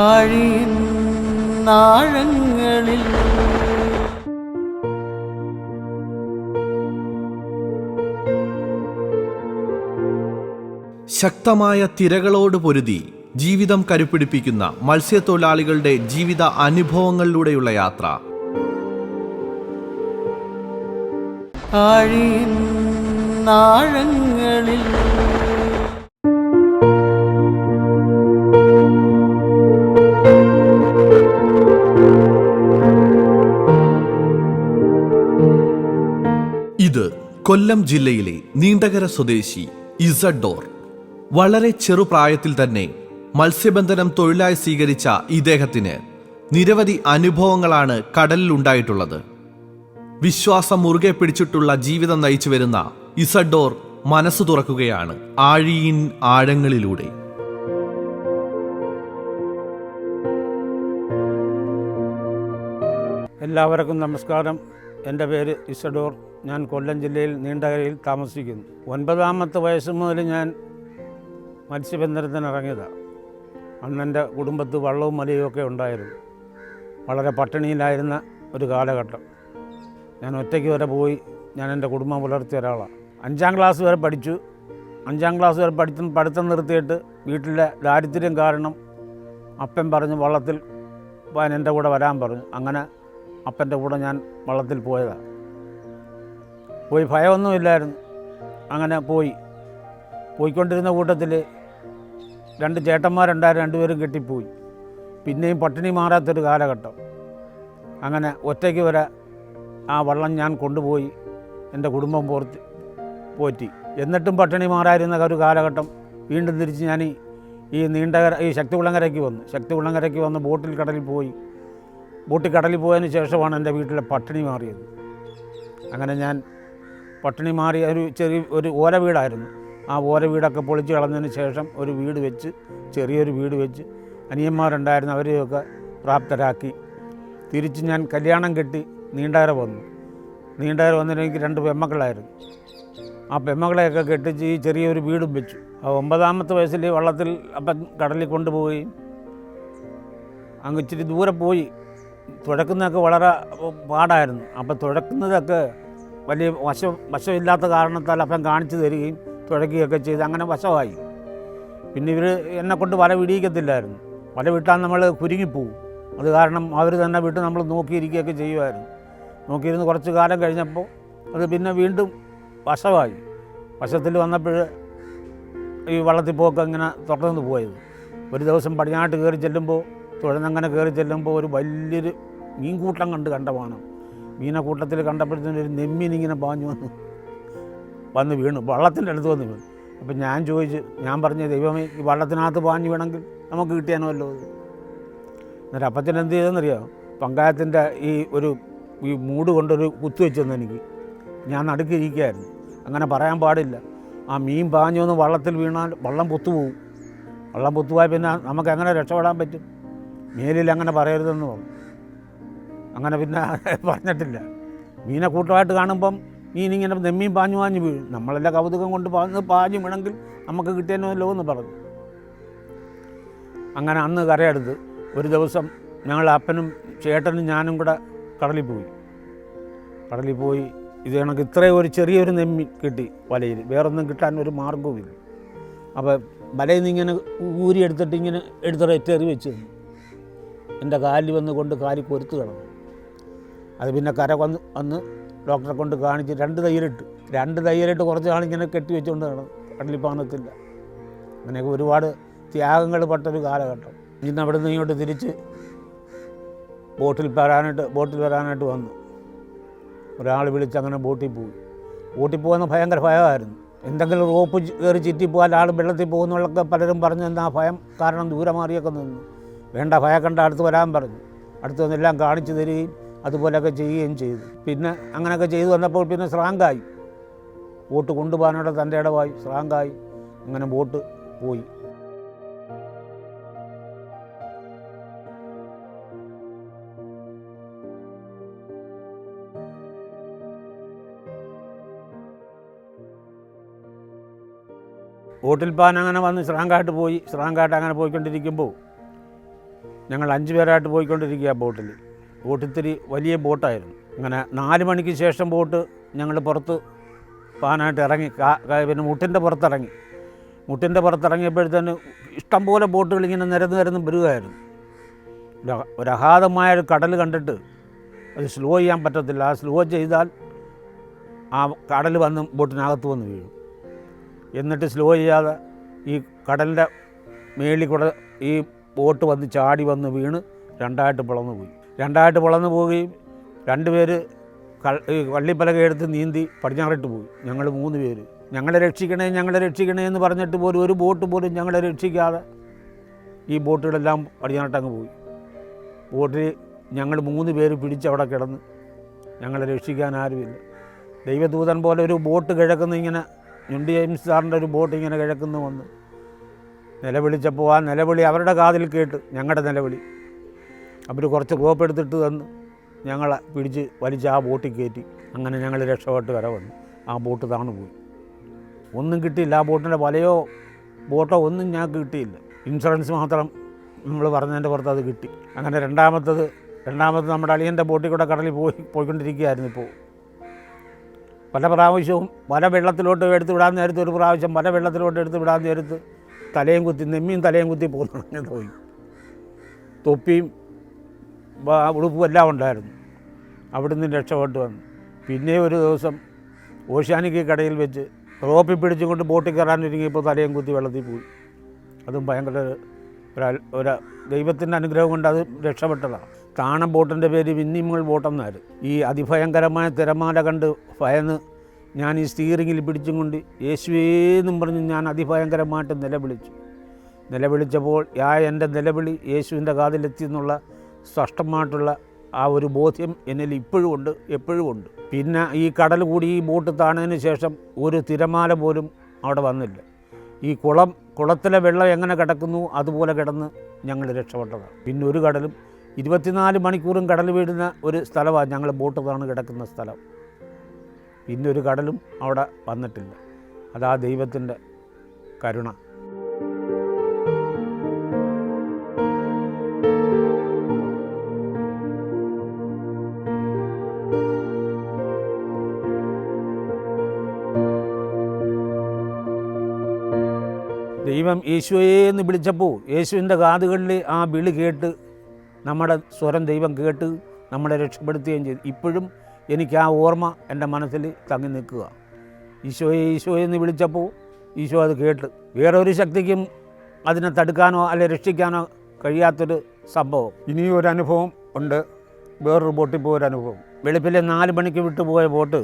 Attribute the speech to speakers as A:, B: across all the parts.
A: ആഴിയിൻ ആഴങ്ങളിൽ
B: ശക്തമായ തിരകളോട് പൊരുതി ജീവിതം കരുപിടിപ്പിക്കുന്ന മത്സ്യത്തൊഴിലാളികളുടെ ജീവിത അനുഭവങ്ങളിലൂടെയുള്ള യാത്ര.
A: ആഴിയിൻ ആഴങ്ങളിൽ
B: ഇത് കൊല്ലം ജില്ലയിലെ നീണ്ടകര സ്വദേശി ഇസഡോർ. വളരെ ചെറുപ്രായത്തിൽ തന്നെ മത്സ്യബന്ധനം തൊഴിലായി സ്വീകരിച്ച ഇദ്ദേഹത്തിന് നിരവധി അനുഭവങ്ങളാണ് കടലിൽ ഉണ്ടായിട്ടുള്ളത്. വിശ്വാസം മുറുകെ പിടിച്ചിട്ടുള്ള ജീവിതം നയിച്ചു വരുന്ന ഇസഡോർ മനസ്സു തുറക്കുകയാണ് ആഴിയിൻ ആഴങ്ങളിലൂടെ.
C: എല്ലാവർക്കും നമസ്കാരം. എൻ്റെ പേര് ഇസഡോർ. ഞാൻ കൊല്ലം ജില്ലയിൽ നീണ്ടകരയിൽ താമസിക്കുന്നു. 9ാമത്തെ വയസ്സ് മുതൽ ഞാൻ മത്സ്യബന്ധനത്തിന് ഇറങ്ങിയതാണ്. അന്നെൻ്റെ കുടുംബത്ത് വള്ളവും മലയും ഒക്കെ ഉണ്ടായിരുന്നു. വളരെ പട്ടിണിയിലായിരുന്ന ഒരു കാലഘട്ടം. ഞാൻ ഒറ്റയ്ക്ക് വരെ പോയി ഞാൻ എൻ്റെ കുടുംബം പുലർത്തിയ ഒരാളാണ്. 5ാം ക്ലാസ് വരെ പഠിച്ചു. 5ാം ക്ലാസ് വരെ പഠിത്തം നിർത്തിയിട്ട് വീട്ടിലെ ദാരിദ്ര്യം കാരണം അപ്പൻ പറഞ്ഞു വള്ളത്തിൽ എൻ്റെ കൂടെ വരാൻ പറഞ്ഞു. അങ്ങനെ അപ്പൻ്റെ കൂടെ ഞാൻ വള്ളത്തിൽ പോയതാണ്. പോയി ഭയമൊന്നുമില്ലായിരുന്നു. അങ്ങനെ പോയിക്കൊണ്ടിരുന്ന കൂട്ടത്തിൽ 2 ചേട്ടന്മാരുണ്ടായിരുന്നു. 2 പേരും കെട്ടിപ്പോയി. പിന്നെയും പട്ടിണി മാറാത്തൊരു കാലഘട്ടം. അങ്ങനെ ഒറ്റയ്ക്ക് വരെ ആ വള്ളം ഞാൻ കൊണ്ടുപോയി എൻ്റെ കുടുംബം പോറ്റി. എന്നിട്ടും പട്ടിണി മാറാതിരുന്ന ഒരു കാലഘട്ടം വീണ്ടും തിരിച്ച് ഞാൻ ഈ നീണ്ടകര ശക്തികുളങ്ങരയ്ക്ക് വന്ന് ബോട്ടിൽ കടലിൽ പോയതിന് ശേഷമാണ് എൻ്റെ വീട്ടിലെ പട്ടിണി മാറിയത്. അങ്ങനെ ഞാൻ പട്ടിണി മാറിയ ഒരു ഓല വീടായിരുന്നു. ആ ഓല വീടൊക്കെ പൊളിച്ച് കളഞ്ഞതിന് ശേഷം ചെറിയൊരു വീട് വെച്ച് അനിയന്മാരുണ്ടായിരുന്നു. അവരെയൊക്കെ പ്രാപ്തരാക്കി തിരിച്ച് ഞാൻ കല്യാണം കെട്ടി നീണ്ടകര വന്നു. നീണ്ടകര വന്നിട്ട് എനിക്ക് 2 പെമ്മക്കളായിരുന്നു. ആ പെമ്മക്കളെയൊക്കെ കെട്ടിച്ച് ഈ ചെറിയൊരു വീടും വെച്ചു. ആ 9ാമത്തെ വയസ്സിൽ വള്ളത്തിൽ അപ്പം കടലിൽ കൊണ്ടുപോയി അങ്ങ് ഇച്ചിരി ദൂരെ പോയി. തുഴക്കുന്നതൊക്കെ വളരെ പാടായിരുന്നു. അപ്പം തുഴക്കുന്നതൊക്കെ വലിയ വശമില്ലാത്ത കാരണത്താൽ അപ്പം കാണിച്ചു തരികയും തുഴയ്ക്കുകയൊക്കെ ചെയ്ത് അങ്ങനെ വശമായി. പിന്നെ ഇവർ എന്നെക്കൊണ്ട് വല വിടിയിക്കത്തില്ലായിരുന്നു. വല വിട്ടാൽ നമ്മൾ കുരുങ്ങിപ്പോവും. അത് കാരണം അവർ തന്നെ വിട്ട് നമ്മൾ നോക്കിയിരിക്കുകയൊക്കെ ചെയ്യുമായിരുന്നു. നോക്കിയിരുന്ന് കുറച്ച് കാലം കഴിഞ്ഞപ്പോൾ അത് പിന്നെ വീണ്ടും വശമായി. വശത്തിൽ വന്നപ്പോൾ ഈ വള്ളത്തിൽ പോക്ക് ഇങ്ങനെ തുടർന്ന് പോയത്. ഒരു ദിവസം പടിഞ്ഞാട്ട് തുഴന്നങ്ങനെ കയറി ചെല്ലുമ്പോൾ ഒരു വലിയൊരു മീൻകൂട്ടം കണ്ടമാണ്. മീനക്കൂട്ടത്തിൽ കണ്ടപ്പോഴത്തേനും ഒരു നെമ്മീനിങ്ങനെ പാഞ്ഞു വന്ന് വീണു. വള്ളത്തിൻ്റെ അടുത്ത് വന്ന് വീണു. അപ്പം ഞാൻ പറഞ്ഞു ദൈവമേ, ഈ വള്ളത്തിനകത്ത് പാഞ്ഞു വീണെങ്കിൽ നമുക്ക് കിട്ടിയാനല്ലോ. എന്നിട്ട് അപ്പച്ചൻ എന്ത് ചെയ്തെന്നറിയാമോ? പങ്കായത്തിൻ്റെ ഈ മൂട് കൊണ്ടൊരു കുത്തു വെച്ചെന്ന് എനിക്ക്. ഞാൻ നടുക്കിരിക്കുകയായിരുന്നു. അങ്ങനെ പറയാൻ പാടില്ല. ആ മീൻ പാഞ്ഞു വന്ന് വള്ളത്തിൽ വീണാൽ വള്ളം പൊത്തുപോകും. വള്ളം പൊത്തുപോയാൽ പിന്നെ നമുക്ക് എങ്ങനെ രക്ഷപ്പെടാൻ പറ്റും? മേലിൽ അങ്ങനെ പറയരുതെന്ന് പറഞ്ഞു. അങ്ങനെ പിന്നെ പറഞ്ഞിട്ടില്ല. മീനെ കൂട്ടമായിട്ട് കാണുമ്പം മീനിങ്ങനെ നെമ്മീൻ പാഞ്ഞു വീഴും. നമ്മളെല്ലാം കൗതുകം കൊണ്ട് പാഞ്ഞു വീണെങ്കിൽ നമുക്ക് കിട്ടിയല്ലോ എന്ന് പറഞ്ഞു. അങ്ങനെ അന്ന് കരയെടുത്ത് ഒരു ദിവസം ഞങ്ങൾ അപ്പനും ചേട്ടനും ഞാനും കൂടെ കടലിൽ പോയി ഇത് കണക്ക് ഇത്രയും ചെറിയൊരു നെമ്മീൻ കിട്ടി വലയിൽ. വേറൊന്നും കിട്ടാൻ ഒരു മാർഗവുമില്ല. അപ്പോൾ വലയിൽ നിന്ന് ഇങ്ങനെ ഊരിയെടുത്തിട്ട് ഇങ്ങനെ എടുത്തൊരേറി വെച്ച് തന്നു. എൻ്റെ കാലിൽ വന്ന് കാലിൽ കൊരുത്ത് കിടന്നു. അത് പിന്നെ കര വന്ന് ഡോക്ടറെ കൊണ്ട് കാണിച്ച് 2 തയ്യലിട്ട് കുറച്ച് നാളിങ്ങനെ കെട്ടി വെച്ചുകൊണ്ട് കിടന്നു. കടലിൽ പാനത്തില്ല. അങ്ങനെയൊക്കെ ഒരുപാട് ത്യാഗങ്ങൾ പെട്ടൊരു കാലഘട്ടം. ഇന്ന് അവിടെ നിന്ന് ഇങ്ങോട്ട് തിരിച്ച് ബോട്ടിൽ വരാനായിട്ട് വന്നു. ഒരാൾ വിളിച്ച് അങ്ങനെ ബോട്ടിൽ പോകുന്ന ഭയങ്കര ഭയമായിരുന്നു. എന്തെങ്കിലും റോപ്പ് കയറി ചുറ്റിപ്പോയാൽ ആൾ വെള്ളത്തിൽ പോകുന്നവരൊക്കെ പലരും പറഞ്ഞു. എന്താ ഭയം കാരണം ദൂരെ മാറിയൊക്കെ നിന്നു. വേണ്ട, ഭയക്കണ്ട, അടുത്ത് വരാൻ പറഞ്ഞു. അടുത്ത് വന്നെല്ലാം കാണിച്ചു തരികയും അതുപോലെയൊക്കെ ചെയ്യുകയും ചെയ്തു. പിന്നെ അങ്ങനെയൊക്കെ ചെയ്തു വന്നപ്പോൾ പിന്നെ സ്രാങ്കായി. ബോട്ട് കൊണ്ടുപോകാനായിട്ട് തൻ്റെ ഇടവായി സ്രാങ്കായി. അങ്ങനെ ബോട്ട് പോയി. ബോട്ടിൽ പാൻ അങ്ങനെ വന്ന് ശ്രാങ്കായിട്ട് അങ്ങനെ പോയിക്കൊണ്ടിരിക്കുമ്പോൾ ഞങ്ങൾ 5 പേരായിട്ട് പോയിക്കൊണ്ടിരിക്കുക ബോട്ടിൽ. ബോട്ടിത്തിരി വലിയ ബോട്ടായിരുന്നു. അങ്ങനെ 4 മണിക്ക് ശേഷം ബോട്ട് ഞങ്ങൾ പുറത്ത് പോകാനായിട്ട് ഇറങ്ങി. പിന്നെ മുട്ടിൻ്റെ പുറത്തിറങ്ങിയപ്പോഴത്തേന് ഇഷ്ടംപോലെ ബോട്ടുകൾ ഇങ്ങനെ നിരന്ന് വരികയായിരുന്നു. ഒരു അഗാധമായൊരു കടൽ കണ്ടിട്ട് അത് സ്ലോ ചെയ്യാൻ പറ്റത്തില്ല. ആ സ്ലോ ചെയ്താൽ ആ കടൽ വന്ന് ബോട്ടിനകത്ത് വന്ന് വീഴും. എന്നിട്ട് സ്ലോ ചെയ്യാതെ ഈ കടലിൻ്റെ മേളിൽ കൂടെ ഈ ബോട്ട് വന്ന് ചാടി വന്ന് വീണ് രണ്ടായിട്ട് പിളർന്നു പോവുകയും 2 പേര് വള്ളിപ്പലക എടുത്ത് നീന്തി പടിഞ്ഞാറിട്ട് പോയി. ഞങ്ങൾ 3 പേര് ഞങ്ങളെ രക്ഷിക്കണേ എന്ന് പറഞ്ഞിട്ട് പോലും ഒരു ബോട്ട് പോലും ഞങ്ങളെ രക്ഷിക്കാതെ ഈ ബോട്ടുകളെല്ലാം പടിഞ്ഞാറിട്ടങ്ങ് പോയി. ബോട്ടിൽ ഞങ്ങൾ 3 പേര് പിടിച്ചവിടെ കിടന്ന്. ഞങ്ങളെ രക്ഷിക്കാൻ ആരുമില്ല. ദൈവദൂതൻ പോലെ ഒരു ബോട്ട് കിഴക്കുന്ന ഇങ്ങനെ ഞുണ്ടി ജെയിംസ് സാറിൻ്റെ ഒരു ബോട്ട് ഇങ്ങനെ കിഴക്കുന്ന വന്ന് നിലവിളിച്ചപ്പോൾ ആ നിലവിളി അവരുടെ കാതിൽ കേട്ട് ഞങ്ങളുടെ നിലവിളി. അവർ കുറച്ച് റോപ്പ് എടുത്തിട്ട് തന്ന് ഞങ്ങളെ പിടിച്ച് വലിച്ച് ആ ബോട്ടിൽ കയറ്റി. അങ്ങനെ ഞങ്ങൾ രക്ഷപ്പെട്ട് വരെ വന്നു. ആ ബോട്ട് താണു പോയി. ഒന്നും കിട്ടിയില്ല. ആ ബോട്ടിൻ്റെ വലയോ ബോട്ടോ ഒന്നും ഞങ്ങൾക്ക് കിട്ടിയില്ല. ഇൻഷുറൻസ് മാത്രം നമ്മൾ പറഞ്ഞതിൻ്റെ പുറത്ത് അത് കിട്ടി. അങ്ങനെ രണ്ടാമത്തത് നമ്മുടെ അളിയൻ്റെ ബോട്ടിൽ കൂടെ കടലിൽ പോയിക്കൊണ്ടിരിക്കുകയായിരുന്നു. ഇപ്പോൾ പല പ്രാവശ്യവും വല വെള്ളത്തിലോട്ട് എടുത്ത് വിടാൻ നേരത്ത് ഒരു പ്രാവശ്യം വല വെള്ളത്തിലോട്ട് എടുത്ത് വിടാൻ നേരത്ത് നെമ്മിയും തലയും കുത്തി പോകുന്നു പോയി. തൊപ്പിയും ഉടുപ്പും എല്ലാം ഉണ്ടായിരുന്നു. അവിടുന്ന് രക്ഷപ്പെട്ട് വന്നു. പിന്നെ ഒരു ദിവസം ഓഷ്യാനിക്ക് കടയിൽ വെച്ച് റോപ്പിൽ പിടിച്ചുകൊണ്ട് ബോട്ടിൽ കയറാനിരിങ്ങിയപ്പോൾ തലയും കുത്തി വെള്ളത്തിൽ പോയി. അതും ഭയങ്കര ഒരു ദൈവത്തിൻ്റെ അനുഗ്രഹം കൊണ്ട് അത് രക്ഷപ്പെട്ടതാണ്. താണം ബോട്ടിൻ്റെ പേര് വിന്നിമൂൾ ബോട്ടെന്നായിരുന്നു. ഈ അതിഭയങ്കരമായ തിരമാല കണ്ട് ഭയന്ന് ഞാൻ ഈ സ്റ്റീറിങ്ങിൽ പിടിച്ചും കൊണ്ട് യേശുവേന്നും പറഞ്ഞ് ഞാൻ അതിഭയങ്കരമായിട്ട് നിലവിളിച്ചപ്പോൾ എൻ്റെ നിലവിളി യേശുവിൻ്റെ കാതിലെത്തി എന്നുള്ള സ്പഷ്ടമായിട്ടുള്ള ആ ഒരു ബോധ്യം എന്നിൽ എപ്പോഴും ഉണ്ട്. പിന്നെ ഈ കടൽ കൂടി ഈ ബോട്ട് താണതിന് ശേഷം ഒരു തിരമാല പോലും അവിടെ വന്നില്ല. ഈ കുളത്തിലെ വെള്ളം എങ്ങനെ കിടക്കുന്നു അതുപോലെ കിടന്ന് ഞങ്ങൾ രക്ഷപ്പെട്ടതാണ്. പിന്നെ ഒരു കടലും 24 മണിക്കൂറും കടൽ വീഴുന്ന ഒരു സ്ഥലമാണ് ഞങ്ങൾ ബോട്ട് താണ് കിടക്കുന്ന സ്ഥലം. പിന്നെ ഒരു കടലും അവിടെ വന്നിട്ടില്ല. അതാ ദൈവത്തിൻ്റെ കരുണ. ദൈവം യേശുവേ എന്ന് വിളിച്ചപ്പോൾ യേശുവിൻ്റെ കാതുകളിൽ ആ വിളി കേട്ട് നമ്മുടെ സ്വരം ദൈവം കേട്ട് നമ്മളെ രക്ഷപ്പെടുത്തുകയും ചെയ്തു. ഇപ്പോഴും എനിക്ക് ആ ഓർമ്മ എൻ്റെ മനസ്സിൽ തങ്ങി നിൽക്കുക. ഈശോയെ എന്ന് വിളിച്ചപ്പോൾ ഈശോ അത് കേട്ട്. വേറൊരു ശക്തിക്കും അതിനെ തടുക്കാനോ അല്ലെ രക്ഷിക്കാനോ കഴിയാത്തൊരു സംഭവം. ഇനിയും ഒരു അനുഭവം ഉണ്ട്. വേറൊരു ബോട്ടിൽ പോയൊരു അനുഭവം. വെളുപ്പിലെ 4 മണിക്ക് വിട്ടുപോയ ബോട്ട്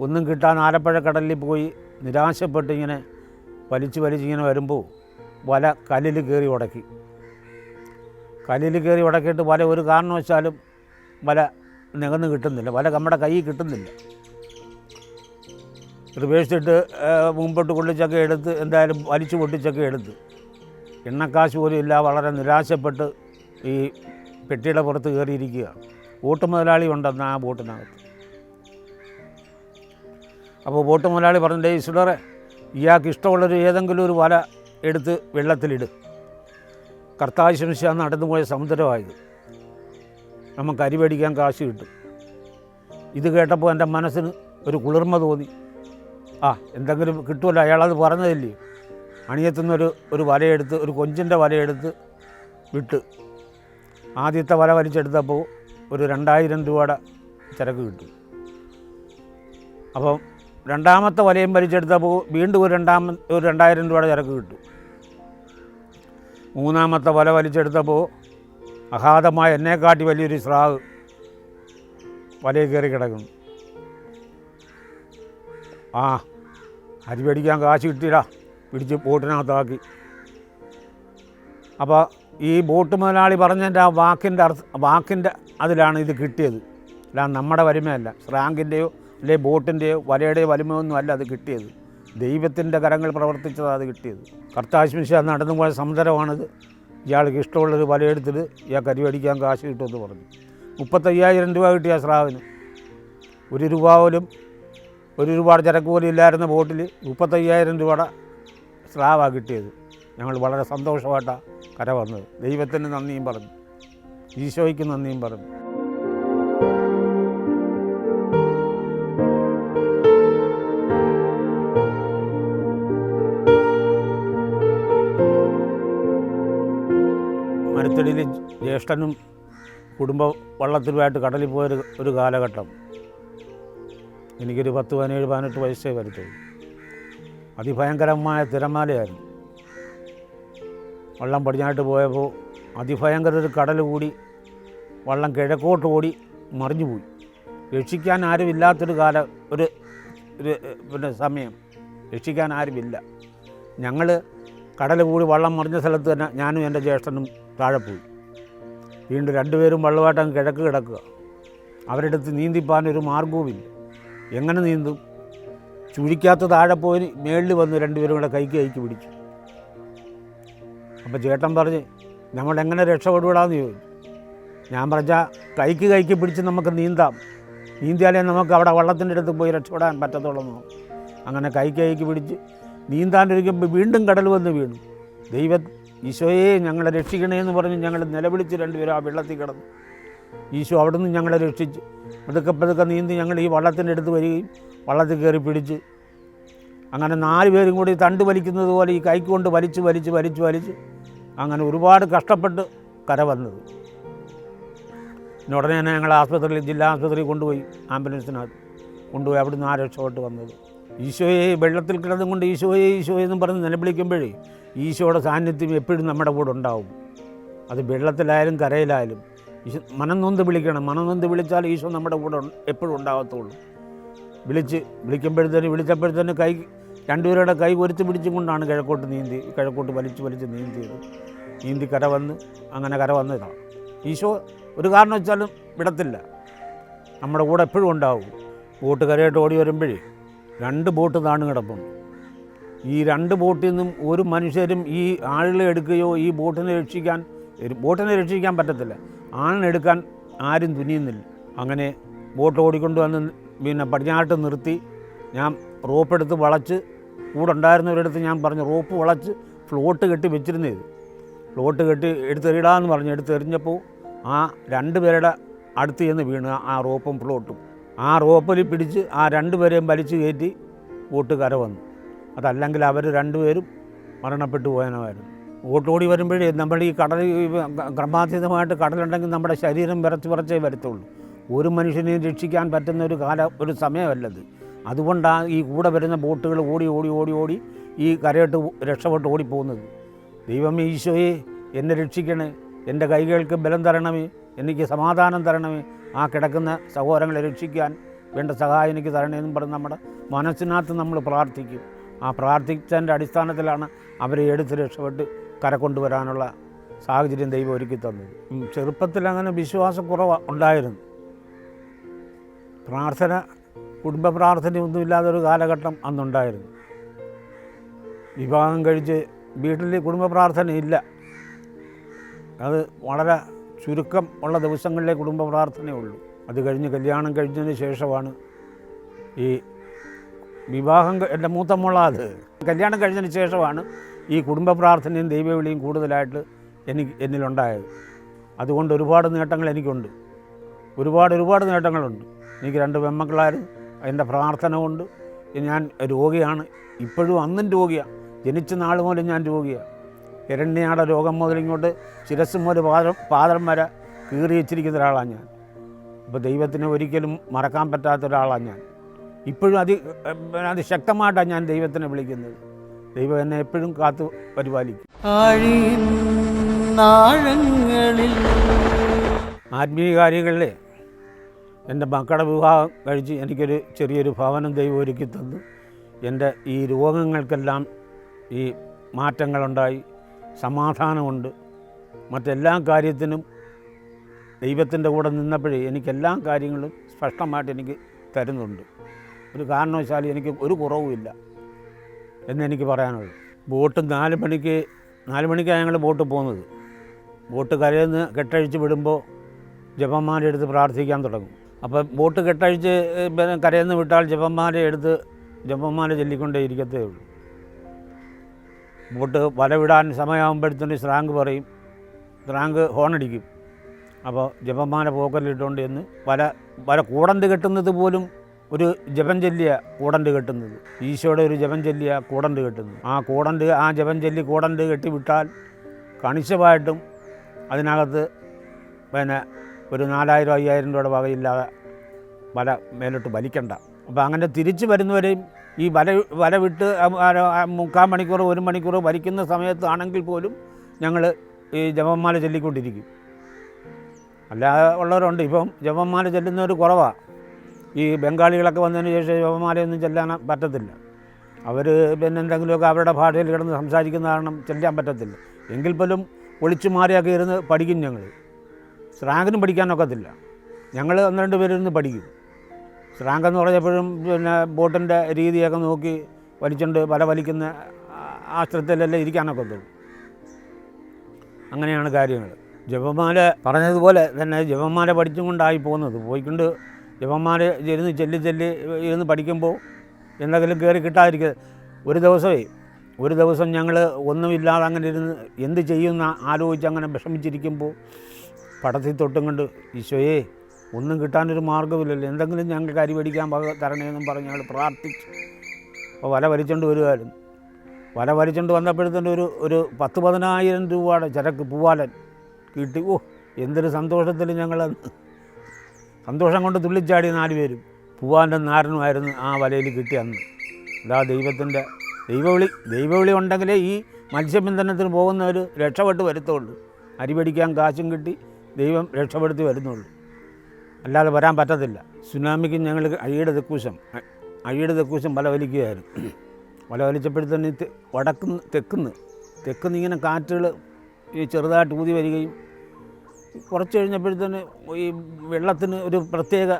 C: ഒന്നും കിട്ടാൻ ആലപ്പുഴ കടലിൽ പോയി നിരാശപ്പെട്ട് ഇങ്ങനെ വലിച്ചിങ്ങനെ വരുമ്പോൾ വല കല്ലിൽ കയറി ഉടക്കിയിട്ട് വല ഒരു കാരണവശാലും വല നികന്ന് കിട്ടുന്നില്ല. വല നമ്മുടെ കയ്യിൽ കിട്ടുന്നില്ല. റിവേഴ്സിട്ട് മുമ്പോട്ട് കൊള്ളിച്ചൊക്കെ എടുത്ത് എന്തായാലും വലിച്ചു പൊട്ടിച്ചൊക്കെ എടുത്ത് എണ്ണക്കാശ് പോലും ഇല്ല. വളരെ നിരാശപ്പെട്ട് ഈ പെട്ടിയുടെ പുറത്ത് കയറിയിരിക്കുക. ബോട്ട് മുതലാളി ഉണ്ടെന്ന് ആ ബോട്ടിനകത്ത്. അപ്പോൾ ബോട്ട് മുതലാളി പറഞ്ഞിട്ട് ഈശ്വരേ, ഇയാൾക്ക് ഇഷ്ടമുള്ളൊരു ഏതെങ്കിലും ഒരു വല എടുത്ത് വെള്ളത്തിലിട്. കർത്താവ് ശംശ നടന്നു പോയ സമുദ്രമായത്. നമുക്ക് അരി മേടിക്കാൻ കാശ് കിട്ടും. ഇത് കേട്ടപ്പോൾ എൻ്റെ മനസ്സിന് ഒരു കുളിർമ തോന്നി. എന്തെങ്കിലും കിട്ടുമല്ലോ, അയാളത് പറഞ്ഞതില്ലേ. അണിയത്തുനിന്നൊരു വലയെടുത്ത്, ഒരു കൊഞ്ചിൻ്റെ വലയെടുത്ത് വിട്ട് ആദ്യത്തെ വല വലിച്ചെടുത്തപ്പോൾ ഒരു 2000 രൂപയുടെ ചരക്ക് കിട്ടും. അപ്പം രണ്ടാമത്തെ വലയും വലിച്ചെടുത്തപ്പോൾ വീണ്ടും ഒരു 2000 രൂപയുടെ ചരക്ക് കിട്ടും. മൂന്നാമത്തെ വല വലിച്ചെടുത്തപ്പോൾ അഗാധമായ എന്നെക്കാട്ടി വലിയൊരു സ്രാവ് വലയിൽ കയറി കിടക്കുന്നു. അരി മേടിക്കാൻ കാശ് കിട്ടിയില്ല, പിടിച്ച് ബോട്ടിനകത്താക്കി. അപ്പോൾ ഈ ബോട്ട് മുതലാളി പറഞ്ഞതിൻ്റെ ആ വാക്കിൻ്റെ അതിലാണ് ഇത് കിട്ടിയത്. അല്ല നമ്മുടെ വരിമയല്ല, സ്രാങ്കിൻ്റെയോ അല്ലെ ബോട്ടിൻ്റെയോ വലയുടെയോ വലിമയൊന്നും അല്ല അത് കിട്ടിയത്. ദൈവത്തിൻ്റെ കരങ്ങൾ പ്രവർത്തിച്ചതാണ് അത് കിട്ടിയത്. കർത്താശ്മിശ നടന്നു പോയ സമുദ്രമാണിത്. ഇയാൾക്ക് ഇഷ്ടമുള്ളൊരു വലയെടുത്തിട്ട് ഇയാൾക്ക് അരി മേടിക്കാൻ കാശ് കിട്ടുമെന്ന് പറഞ്ഞു. 35,000 രൂപ കിട്ടിയ സ്രാവിന്. 1 രൂപ പോലും, 1 രൂപയുടെ ചരക്ക് പോലും ഇല്ലായിരുന്ന ബോട്ടിൽ 35,000 രൂപയുടെ സ്രാവാണ് കിട്ടിയത്. ഞങ്ങൾ വളരെ സന്തോഷമായിട്ടാണ് കര വന്നത്. ദൈവത്തിന് നന്ദിയും പറഞ്ഞു, ഈശോയ്ക്ക് നന്ദിയും പറഞ്ഞു. മരത്തടിയിൽ ജ്യേഷ്ഠനും കുടുംബ വള്ളത്തിലുമായിട്ട് കടലിൽ പോയൊരു കാലഘട്ടം. എനിക്കൊരു 10, 17, 18 വയസ്സേ വരത്തുള്ളൂ. അതിഭയങ്കരമായ തിരമാലയായിരുന്നു. വള്ളം പടിഞ്ഞാട്ട് പോയപ്പോൾ അതിഭയങ്കര ഒരു കടൽ കൂടി വള്ളം കിഴക്കോട്ട് ഓടി മറിഞ്ഞു പോയി. രക്ഷിക്കാൻ ആരുമില്ലാത്തൊരു പിന്നെ സമയം, രക്ഷിക്കാൻ ആരുമില്ല. ഞങ്ങൾ കടൽ കൂടി വള്ളം മറിഞ്ഞ സ്ഥലത്ത് തന്നെ ഞാനും എൻ്റെ ജ്യേഷ്ഠനും താഴെ പോയി. വീണ്ടും 2 പേരും വള്ളമായിട്ട് കിഴക്ക് കിടക്കുക. അവരുടെ അടുത്ത് നീന്തിപ്പാനൊരു മാർഗവുമില്ല. എങ്ങനെ നീന്തും? ചുഴിക്കാത്ത താഴെ പോയി മേളിൽ വന്ന് 2 പേരും കൂടെ കൈക്ക് പിടിച്ചു. അപ്പോൾ ചേട്ടൻ പറഞ്ഞ് നമ്മളെങ്ങനെ രക്ഷപ്പെടുവിടാമെന്ന് ചോദിച്ചു. ഞാൻ പറഞ്ഞാൽ കൈക്ക് പിടിച്ച് നമുക്ക് നീന്തിയാലേ നമുക്ക് അവിടെ വള്ളത്തിൻ്റെ അടുത്ത് പോയി രക്ഷപ്പെടാൻ പറ്റത്തുള്ളൂ. അങ്ങനെ കൈക്ക് പിടിച്ച് നീന്താനൊരുക്കുമ്പോൾ വീണ്ടും കടൽ വന്ന് വീണു. ഈശോയെ ഞങ്ങളെ രക്ഷിക്കണേ എന്ന് പറഞ്ഞ് ഞങ്ങൾ നിലവിളിച്ച് 2 പേരും ആ വെള്ളത്തിൽ കിടന്നു. ഈശോ അവിടെ നിന്ന് ഞങ്ങളെ രക്ഷിച്ച് പതുക്കെ നീന്തി ഞങ്ങൾ ഈ വള്ളത്തിൻ്റെ അടുത്ത് വരികയും വള്ളത്തിൽ കയറി പിടിച്ച് അങ്ങനെ 4 പേരും കൂടി തണ്ട് വലിക്കുന്നത് പോലെ ഈ കൈക്ക് കൊണ്ട് വലിച്ച് അങ്ങനെ ഒരുപാട് കഷ്ടപ്പെട്ട് കര വന്നത്. ഉടനെ തന്നെ ഞങ്ങൾ ജില്ലാ ആസ്പത്രിയിൽ കൊണ്ടുപോയി, ആംബുലൻസിനകത്ത് കൊണ്ടുപോയി. അവിടെ നിന്ന് രക്ഷപ്പെട്ട് വന്നത്. ഈശോയെ വെള്ളത്തിൽ കിടന്നും കൊണ്ട് ഈശോയെ എന്നും പറഞ്ഞ് നിലവിളിക്കുമ്പോഴേ ഈശോയുടെ സാന്നിധ്യം എപ്പോഴും നമ്മുടെ കൂടെ ഉണ്ടാവും. അത് വെള്ളത്തിലായാലും കരയിലായാലും മനം നൊന്ത് വിളിച്ചാൽ ഈശോ നമ്മുടെ കൂടെ എപ്പോഴും ഉണ്ടാകത്തുള്ളൂ. വിളിച്ചപ്പോഴത്തേന് 2 പേരുടെ കൈ ഒരുത്ത് പിടിച്ചും കൊണ്ടാണ് കിഴക്കോട്ട് വലിച്ച് നീന്തി കര വന്നതാണ്. ഈശോ ഒരു കാരണം വെച്ചാലും വിടത്തില്ല, നമ്മുടെ കൂടെ എപ്പോഴും ഉണ്ടാവും. ബോട്ട് കരയായിട്ട് ഓടി വരുമ്പോഴേ 2 ബോട്ട് താണു കിടപ്പുണ്ട്. ഈ 2 ബോട്ടിൽ നിന്നും ഒരു മനുഷ്യരും ഈ ആളുകളെ എടുക്കുകയോ ഈ ബോട്ടിനെ രക്ഷിക്കാൻ പറ്റത്തില്ല. ആളിനെടുക്കാൻ ആരും തുനിയുന്നില്ല. അങ്ങനെ ബോട്ട് ഓടിക്കൊണ്ട് വന്ന് പിന്നെ പടിഞ്ഞാട്ട് നിർത്തി. ഞാൻ റോപ്പ് എടുത്ത് വളച്ച്, കൂടെ ഉണ്ടായിരുന്നവരടുത്ത് ഞാൻ പറഞ്ഞു റോപ്പ് വളച്ച് ഫ്ലോട്ട് കെട്ടി വെച്ചിരുന്നത്. ഫ്ലോട്ട് കെട്ടി എടുത്തെറിയിടാമെന്ന് പറഞ്ഞു. എടുത്തെറിഞ്ഞപ്പോൾ ആ 2 പേരുടെ അടുത്ത് ചെന്ന് വീണ് ആ റോപ്പും ഫ്ലോട്ടും. ആ റോപ്പിൽ പിടിച്ച് ആ 2 പേരെയും വലിച്ചു കയറ്റി ബോട്ട് കര വന്നു. അതല്ലെങ്കിൽ അവർ 2 പേരും മരണപ്പെട്ടു പോയനമായിരുന്നു. ബോട്ടോടി വരുമ്പോഴേ നമ്മൾ ഈ ക്രമാതീതമായിട്ട് കടലുണ്ടെങ്കിൽ നമ്മുടെ ശരീരം വിറച്ചേ വരത്തുള്ളൂ. ഒരു മനുഷ്യനെയും രക്ഷിക്കാൻ പറ്റുന്ന ഒരു സമയമല്ലത്. അതുകൊണ്ടാണ് ഈ കൂടെ വരുന്ന ബോട്ടുകൾ ഓടി ഈ കരയിട്ട് രക്ഷപ്പെട്ട് ഓടിപ്പോകുന്നത്. ദൈവമേ ഈശോയെ എന്നെ രക്ഷിക്കണേ, എൻ്റെ കൈകൾക്ക് ബലം തരണമേ, എനിക്ക് സമാധാനം തരണമേ, ആ കിടക്കുന്ന സഹോദരങ്ങളെ രക്ഷിക്കാൻ വേണ്ട സഹായം എനിക്ക് തരണേന്നും പറഞ്ഞ് നമ്മുടെ മനസ്സിനകത്ത് നമ്മൾ പ്രാർത്ഥിക്കും. ആ പ്രാർത്ഥിച്ചതിൻ്റെ അടിസ്ഥാനത്തിലാണ് അവരെ എടുത്ത് രക്ഷപ്പെട്ട് കര കൊണ്ടുവരാനുള്ള സാഹചര്യം ദൈവം ഒരുക്കി തന്നത്. ചെറുപ്പത്തിൽ അങ്ങനെ വിശ്വാസക്കുറവ് ഉണ്ടായിരുന്നു. കുടുംബ പ്രാർത്ഥനയൊന്നുമില്ലാതൊരു കാലഘട്ടം അന്നുണ്ടായിരുന്നു. വിവാഹം കഴിച്ച് വീട്ടിൽ കുടുംബ പ്രാർത്ഥനയില്ല. അത് വളരെ ചുരുക്കം ഉള്ള ദിവസങ്ങളിലെ കുടുംബ പ്രാർത്ഥനയുള്ളൂ. അത് കഴിഞ്ഞ് കല്യാണം കഴിഞ്ഞതിന് ശേഷമാണ് ഈ വിവാഹം. എൻ്റെ മൂത്ത മോളാത് കല്യാണം കഴിഞ്ഞതിന് ശേഷമാണ് ഈ കുടുംബ പ്രാർത്ഥനയും ദൈവവിളിയും കൂടുതലായിട്ട് എന്നിലുണ്ടായത്. അതുകൊണ്ട് ഒരുപാട് നേട്ടങ്ങൾ എനിക്കുണ്ട്, ഒരുപാട് നേട്ടങ്ങളുണ്ട്. എനിക്ക് 2 പെൺമക്കളായിരുന്നു. എൻ്റെ പ്രാർത്ഥന കൊണ്ട് ഞാൻ രോഗിയാണ്, ഇപ്പോഴും അന്നും രോഗിയാണ്. ജനിച്ച നാൾ മുതൽ ഞാൻ രോഗിയാണ്. ഹിരണ്യയുടെ രോഗം മുതലിങ്ങോട്ട് ശിരസ് മുതൽ പാദം വരെ കീറി വെച്ചിരിക്കുന്ന ഒരാളാണ് ഞാൻ. അപ്പോൾ ദൈവത്തിനെ ഒരിക്കലും മറക്കാൻ പറ്റാത്ത ഒരാളാണ് ഞാൻ. ഇപ്പോഴും അതിശക്തമായിട്ടാണ് ഞാൻ ദൈവത്തിനെ വിളിക്കുന്നത്. ദൈവം എന്നെ എപ്പോഴും കാത്തു പരിപാലിക്കും. ആത്മീയ കാര്യങ്ങളിൽ എൻ്റെ മക്കളുടെ വിവാഹം കഴിച്ച് എനിക്കൊരു ചെറിയൊരു ഭവനം ദൈവം ഒരുക്കി തന്നു. എൻ്റെ ഈ രോഗങ്ങൾക്കെല്ലാം ഈ മാറ്റങ്ങളുണ്ടായി, സമാധാനമുണ്ട്. മറ്റെല്ലാ കാര്യത്തിനും ദൈവത്തിൻ്റെ കൂടെ നിന്നപ്പോഴേ എനിക്കെല്ലാ കാര്യങ്ങളും സ്പഷ്ടമായിട്ട് എനിക്ക് തരുന്നുണ്ട്. ഒരു കാരണവശാലും എനിക്ക് ഒരു കുറവുമില്ല എന്നെനിക്ക് പറയാനുള്ളൂ. ബോട്ട് 4 മണിക്കാണ് ഞങ്ങൾ ബോട്ട് പോകുന്നത്. ബോട്ട് കരയിൽ നിന്ന് കെട്ടഴിച്ച് വിടുമ്പോൾ ജപമാല എടുത്ത് പ്രാർത്ഥിക്കാൻ തുടങ്ങും. അപ്പോൾ ബോട്ട് കെട്ടഴിച്ച് കരയിൽ നിന്ന് വിട്ടാൽ ജപമാല ചൊല്ലിക്കൊണ്ടേ ഇരിക്കത്തേ ഉള്ളൂ. ബോട്ട് വല വിടാൻ സമയമാകുമ്പോഴത്തേന് സ്രാങ്ക് പറയും, സ്രാങ്ക് ഹോണടിക്കും. അപ്പോൾ ജപമാല പോക്കലിട്ടുകൊണ്ട് എന്ന് വല കൂടണ്ട് കെട്ടുന്നത് പോലും ഒരു ജപം ചൊല്ലിയ കൂടണ്ട് കെട്ടുന്നത്, ഈശോയുടെ ഒരു ജപം ചൊല്ലിയ കൂടണ്ട് കെട്ടുന്നത്. ആ ജപം ചൊല്ലി കൂടണ്ട് കെട്ടി വിട്ടാൽ കണിശമായിട്ടും അതിനകത്ത് ഒരു 4000-5000 രൂപയുടെ വകയില്ലാതെ വല മേലോട്ട് വലിക്കണ്ട. അപ്പോൾ അങ്ങനെ തിരിച്ച് വരുന്നവരെയും ഈ വല വിട്ട് 3/4 മണിക്കൂർ 1 മണിക്കൂർ വലിക്കുന്ന സമയത്താണെങ്കിൽ പോലും ഞങ്ങൾ ഈ ജപമാല ചൊല്ലിക്കൊണ്ടിരിക്കും. അല്ലാതെ ഉള്ളവരുണ്ട്. ഇപ്പം ജപമാല ചെല്ലുന്നവർ കുറവാണ്. ഈ ബംഗാളികളൊക്കെ വന്നതിന് ശേഷം ജപമാലയൊന്നും ചെല്ലാൻ പറ്റത്തില്ല. അവർ എന്തെങ്കിലുമൊക്കെ അവരുടെ ഭാഷയിൽ കിടന്ന് സംസാരിക്കുന്ന കാരണം ചെല്ലാൻ പറ്റത്തില്ല. എങ്കിൽ പോലും ഒളിച്ചു മാറിയൊക്കെ ഇരുന്ന് പഠിക്കും. ഞങ്ങൾ സ്രാങ്കിനും പഠിക്കാനൊക്കത്തില്ല. ഞങ്ങൾ 1-2 പേരിരുന്ന് പഠിക്കും. സ്രാങ്കെന്ന് പറഞ്ഞപ്പോഴും ബോട്ടിൻ്റെ രീതിയൊക്കെ നോക്കി വലിച്ചുകൊണ്ട് വല വലിക്കുന്ന ആശ്രയത്തിലെല്ലാം ഇരിക്കാനൊക്കത്തുള്ളൂ. അങ്ങനെയാണ് കാര്യങ്ങൾ. ജപമാല പറഞ്ഞതുപോലെ തന്നെ ജപമാല പഠിച്ചും കൊണ്ടായി പോകുന്നത്. പോയിക്കൊണ്ട് ജപമാല ഇരുന്ന് പഠിക്കുമ്പോൾ എന്തെങ്കിലും കയറി കിട്ടാതിരിക്കുക. ഒരു ദിവസം ഞങ്ങൾ ഒന്നുമില്ലാതെ അങ്ങനെ ഇരുന്ന് എന്ത് ചെയ്യുമെന്ന് ആലോചിച്ച് അങ്ങനെ വിഷമിച്ചിരിക്കുമ്പോൾ പടത്തിൽ തൊട്ടും കൊണ്ട് ഈശോയെ ഒന്നും കിട്ടാനൊരു മാർഗ്ഗമില്ലല്ലോ, എന്തെങ്കിലും ഞങ്ങൾക്ക് അരി മേടിക്കാൻ തരണേന്നും പറഞ്ഞ് ഞങ്ങൾ പ്രാർത്ഥിച്ചു. അപ്പോൾ വല വലിച്ചുകൊണ്ട് വരുമായിരുന്നു. വല വലിച്ചുകൊണ്ട് വന്നപ്പോഴത്തേന് ഒരു 10,000-10,000 രൂപയുടെ ചരക്ക് പൂവാലൻ കിട്ടി. എന്തൊരു സന്തോഷത്തിൽ ഞങ്ങൾ സന്തോഷം കൊണ്ട് തുള്ളിച്ചാടി 4 പേരും. പൂവാൻ്റെ നാരനുമായിരുന്നു ആ വലയിൽ കിട്ടി അന്ന്. അതാ ദൈവത്തിൻ്റെ ദൈവവിളി ഉണ്ടെങ്കിലേ ഈ മത്സ്യബന്ധനത്തിന് പോകുന്നവർ രക്ഷപ്പെട്ട് വരുത്തുള്ളൂ. അരി പിടിക്കാൻ കാശും കിട്ടി ദൈവം രക്ഷപ്പെടുത്തി വരുന്നുള്ളൂ, അല്ലാതെ വരാൻ പറ്റത്തില്ല. സുനാമിക്ക് ഞങ്ങൾ അഴിയുടെ തെക്കൂശം വല വലിക്കുകയായിരുന്നു. വല വലിച്ചപ്പോഴത്തന്നെ തെക്കുന്ന് ഇങ്ങനെ കാറ്റുകൾ ഈ ചെറുതായിട്ട് ഊതി വരികയും കുറച്ച് കഴിഞ്ഞപ്പോഴത്തേന് ഈ വെള്ളത്തിന് ഒരു പ്രത്യേക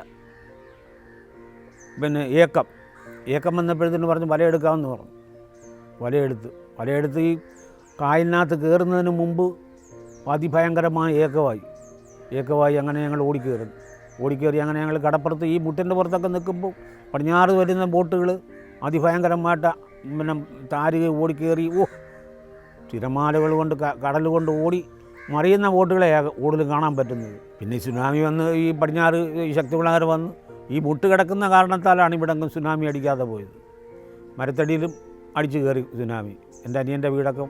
C: ഏക്കം വന്നപ്പോഴത്തേന് പറഞ്ഞ് വലയെടുക്കാമെന്ന് പറഞ്ഞു. വലയെടുത്ത് ഈ കായലിനകത്ത് കയറുന്നതിന് മുമ്പ് അതിഭയങ്കരമായ ഏക്കമായി അങ്ങനെ ഞങ്ങൾ ഓടിക്കയറി അങ്ങനെ ഞങ്ങൾ കടപ്പുറത്ത് ഈ മുട്ടിൻ്റെ പുറത്തൊക്കെ നിൽക്കുമ്പോൾ പടിഞ്ഞാറ് വരുന്ന ബോട്ടുകൾ അതിഭയങ്കരമായിട്ട് താരുക ഓടിക്കയറി. തിരമാലകൾ കൊണ്ട് കടൽ കൊണ്ട് ഓടി മറിയുന്ന ബോട്ടുകളെ കൂടുതൽ കാണാൻ പറ്റുന്നത്. പിന്നെ സുനാമി വന്ന് ഈ പടിഞ്ഞാറ് ഈ ശക്തിവിളാകർ വന്ന് ഈ മുട്ട് കിടക്കുന്ന കാരണത്താലാണ് ഇവിടെങ്ങും സുനാമി അടിക്കാതെ പോയത്. മരത്തടിയിലും അടിച്ചു കയറി സുനാമി. എൻ്റെ അനിയൻ്റെ വീടൊക്കെ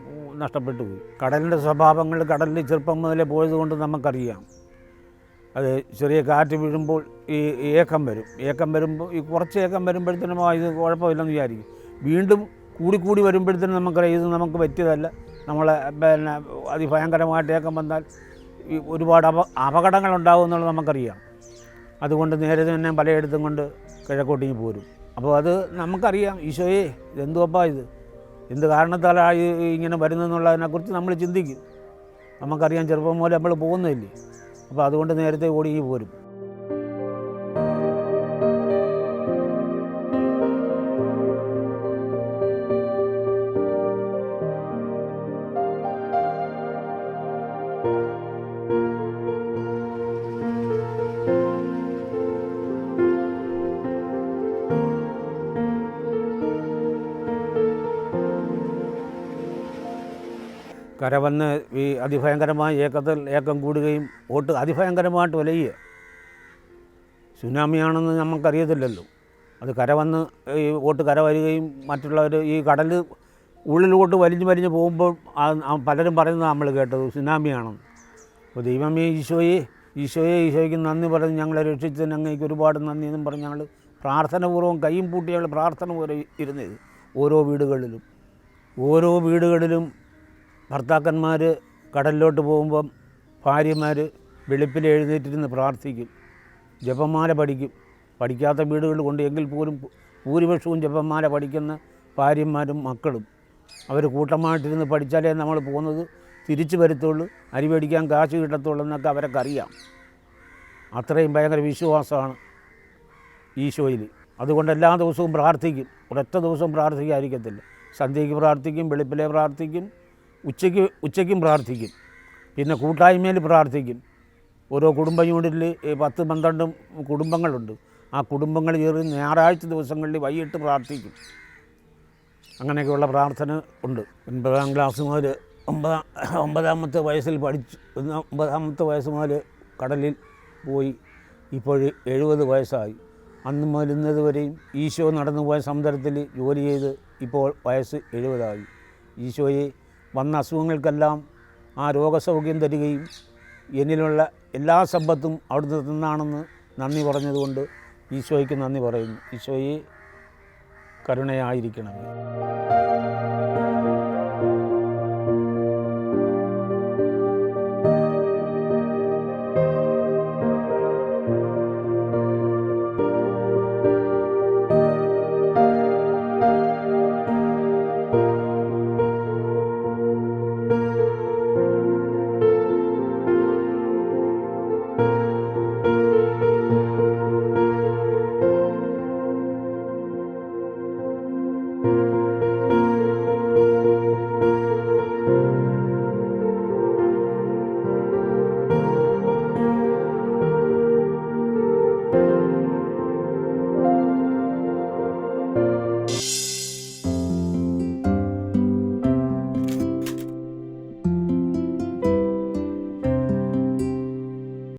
C: നഷ്ടപ്പെട്ടു പോയി. കടലിൻ്റെ സ്വഭാവങ്ങൾ കടലിൽ ചെറുപ്പം മുതലേ പോയതുകൊണ്ട് നമുക്കറിയാം. അത് ചെറിയ കാറ്റ് വീഴുമ്പോൾ ഈ ഏക്കം വരുമ്പോൾ ഈ കുറച്ച് ഏക്കം വരുമ്പോഴത്തേനും ഇത് കുഴപ്പമില്ലെന്ന് വിചാരിക്കും. വീണ്ടും കൂടി വരുമ്പോഴത്തേനും നമുക്കറിയാം ഇത് നമുക്ക് പറ്റിയതല്ല, നമ്മളെ അതിഭയങ്കരമായിട്ട് ഏക്കം വന്നാൽ ഈ ഒരുപാട് അപകടങ്ങളുണ്ടാകും എന്നുള്ളത് നമുക്കറിയാം. അതുകൊണ്ട് നേരെ തന്നെ വലയെടുത്തും കൊണ്ട് കിഴക്കോട്ടിങ്ങ് പോരും. അപ്പോൾ അത് നമുക്കറിയാം, ഈശോയെ ഇതെന്തുവപ്പാ ഇത്, എന്ത് കാരണത്താലാണ് ഇങ്ങനെ വരുന്നതെന്നുള്ളതിനെക്കുറിച്ച് നമ്മൾ ചിന്തിക്കും. നമുക്കറിയാം ചെറുപ്പം പോലെ നമ്മൾ പോകുന്നില്ലേ. അപ്പോൾ അതുകൊണ്ട് നേരത്തെ ഓടിങ്ങി പോരും. കര വന്ന് ഈ അതിഭയങ്കരമായ ഏക്കം കൂടുകയും ബോട്ട് അതിഭയങ്കരമായിട്ട് വലയുക. സുനാമിയാണെന്ന് നമുക്കറിയത്തില്ലല്ലോ. അത് കര വന്ന് ഈ ബോട്ട് കര വരികയും മറ്റുള്ളവർ ഈ കടൽ ഉള്ളിലോട്ട് വലിഞ്ഞ് പോകുമ്പോൾ പലരും പറയുന്നത് നമ്മൾ കേട്ടത് സുനാമിയാണെന്ന്. അപ്പോൾ ദൈവമേ ഈശോയ്ക്ക് നന്ദി പറഞ്ഞ് ഞങ്ങളെ രക്ഷിച്ചതിന് അങ്ങേക്ക് ഒരുപാട് നന്ദി എന്നും പറഞ്ഞ് ഞങ്ങൾ പ്രാർത്ഥനപൂർവ്വം കൈയും പൂട്ടി ഞങ്ങൾ പ്രാർത്ഥന പോലെ ഇരുന്നത്. ഓരോ വീടുകളിലും ഭർത്താക്കന്മാർ കടലിലോട്ട് പോകുമ്പം ഭാര്യമാർ വെളുപ്പിൽ എഴുന്നേറ്റിരുന്ന് പ്രാർത്ഥിക്കും, ജപമാല പഠിക്കും. പഠിക്കാത്ത വീടുകൾ കൊണ്ട് എങ്കിൽ പോലും ഭൂരിപക്ഷവും ജപമാല പഠിക്കുന്ന ഭാര്യമാരും മക്കളും അവർ കൂട്ടമായിട്ടിരുന്ന് പഠിച്ചാലേ നമ്മൾ പോകുന്നത് തിരിച്ചു വരത്തുള്ളൂ, അരി മേടിക്കാൻ കാശ് കിട്ടത്തുള്ളൂ എന്നൊക്കെ അവരൊക്കെ അറിയാം. അത്രയും ഭയങ്കര വിശ്വാസമാണ് ഈശോയിൽ. അതുകൊണ്ട് എല്ലാ ദിവസവും പ്രാർത്ഥിക്കും. ഒരൊറ്റ ദിവസം പ്രാർത്ഥിക്കാതിരിക്കത്തില്ല. സന്ധ്യയ്ക്ക് പ്രാർത്ഥിക്കും, വെളുപ്പിലെ പ്രാർത്ഥിക്കും, ഉച്ചയ്ക്കും പ്രാർത്ഥിക്കും, പിന്നെ കൂട്ടായ്മയിൽ പ്രാർത്ഥിക്കും. ഓരോ കുടുംബ യൂണിറ്റിൽ 10-12 കുടുംബങ്ങളുണ്ട്. ആ കുടുംബങ്ങൾ ചേർന്ന് ഞായറാഴ്ച ദിവസങ്ങളിൽ വൈകിട്ട് പ്രാർത്ഥിക്കും. അങ്ങനെയൊക്കെയുള്ള പ്രാർത്ഥന ഉണ്ട്. 9ാം ക്ലാസ് മുതൽ ഒമ്പതാമത്തെ വയസ്സിൽ പഠിച്ചു. 9ാമത്തെ വയസ്സ് മുതൽ കടലിൽ പോയി. ഇപ്പോൾ 70 വയസ്സായി. അന്ന് മുതൽ ഇന്നത് വരെയും ഈശോ നടന്നു പോയ സമുദ്രത്തിൽ ജോലി ചെയ്ത് ഇപ്പോൾ വയസ്സ് 70 ഈശോയെ വന്ന അസുഖങ്ങൾക്കെല്ലാം ആ രോഗസൗഖ്യം തരികയും എന്നിലുള്ള എല്ലാ സമ്പത്തും അവിടുന്ന് നിന്നാണെന്ന് നന്ദി പറഞ്ഞതുകൊണ്ട് ഈശോയ്ക്ക് നന്ദി പറയുന്നു. ഈശോയെ കരുണയായിരിക്കണമേ.